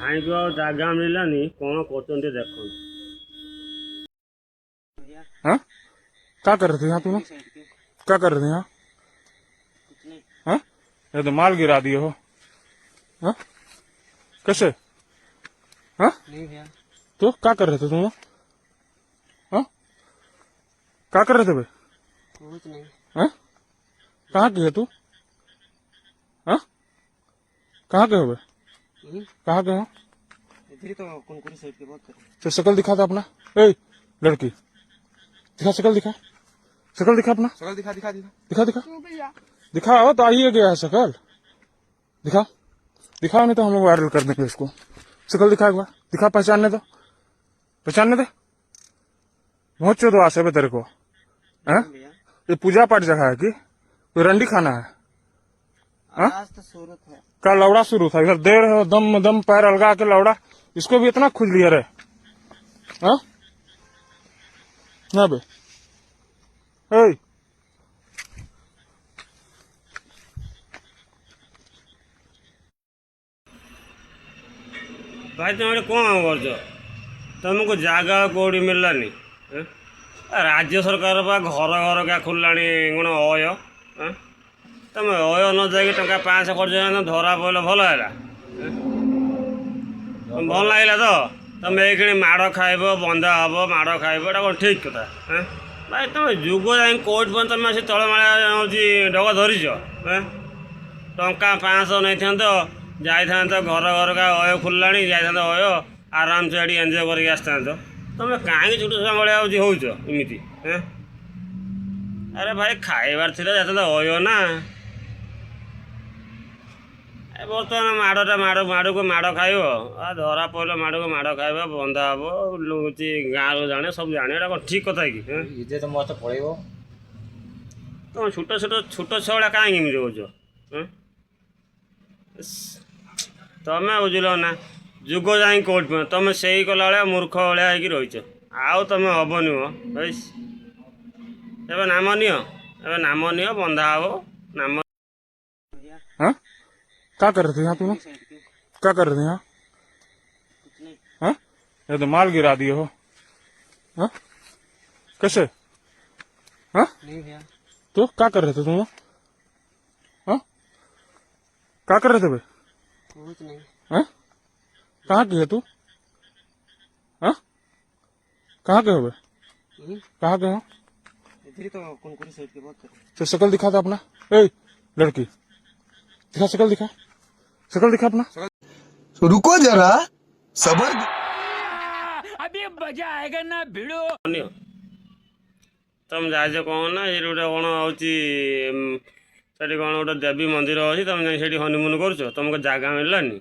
भाई को जगह मिलानी कौन कर देखो। हाँ क्या कर रहे थे यहाँ तुम? क्या कर रहे थे यहाँ? हाँ ये तो माल गिरा दिए हो। हाँ कैसे? हाँ तो क्या कर रहे थे तुम? हाँ क्या कर रहे थे भाई? कुछ नहीं। हाँ कहाँ की है तू? हाँ कहाँ के हो भाई? कहाँ के हो? इधर ही तो कुनकुरी साइड के बहुत कर। तो शकल दिखा था अपना। ए लड़की दिखा, शकल दिखा, शकल दिखा अपना, शकल दिखा दिखा दिखा दिखा दिखा दिखा। तो आइए गया है शकल, दिखा दिखा, नहीं तो हम लोग वायरल कर देंगे इसको। शकल दिखा एक बार, दिखा, पहचानने दो, पहचानने दे। बहुत चौदह आसे तेरे को। हैं ये पूजा पाठ जगह है कि कोई रंडी खाना है? आज तो सूरत है। का लौड़ा शुरू था इधर, देर है दम दम पैर अलगा के लौड़ा, इसको भी इतना खुज लिया रे। हाँ ना बे ए भाई तुम कौन कर तुमको जगह कौड़ी मिललानी? राज्य सरकार घर घर क्या खोलला कौन अय? तुम अय न जाकि टका 500 खर्च धरा पड़े भल है भल लगे तो तुम ये माड़ खाइब बंधा हम माड़ खाइब एटा कौन ठीक कथा? भाई तुम जुग जाए कोर्ट पर तुम आस तल माड़ा हूँ ढग धरीच टंका 500 नहीं था जाई था घर घर का अय खोलला जाता अय आराम से ये एंजय करके आसता तुम कहीं छुट भाया होमती। अरे भाई खाइबार थी जाता अय ना बर्तमान माड़ा माड़ को माड़ खाइब धरा पड़े माड़ को माड़ खाइब बंधा हम गाँव जाने सब जाने कौन ठीक कथा कि? तो मत पड़ेगा तुम छोट छोट छोट छुआ कहीं मिल तमें बुझल ना जुग जाए कोर्ट में तुम से कला भाया मूर्ख भाया हो रही आउ तुम हेनी मो भाई नाम नियो नाम नियो बंधा हम नाम। हाँ क्या कर रहे थे यहाँ तुम? क्या कर रहे थे यहाँ? हाँ ये तो माल गिरा दिए हो। हाँ कैसे? हाँ तो क्या कर रहे थे तुम? हाँ क्या कर रहे थे भाई? कुछ नहीं। हाँ कहाँ की है तू? हाँ कहाँ के हो भाई? कहाँ के हो? इधर ही तो कुनकुरी साइड के बहुत कर। तो शकल दिखा था अपना। ए लड़की दिखा, शकल दिखा, शकल दिखा अपना। तो रुको जरा सबर। अभी मजा आएगा ना भिड़ो। तुम जाए कौन ना ये गोटे कौन होती कौन गोटे देवी मंदिर अच्छी तुम जाए हनीमून कर तुमको जगह मिललानी?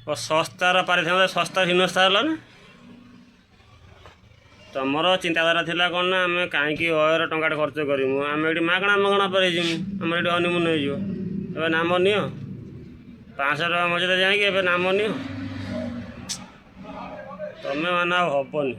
सस्तार पारि सस्ता हिनस्ता है ना तुमर चिंताधारा थिला कौन ना आम कहीं अयर टंका खर्च करूँ आम ये मागणा मागणा पर आम ये हनीमून हो नाम नियो 500 टका मझे जाए नाम नियो तुम्हें माना हेनी।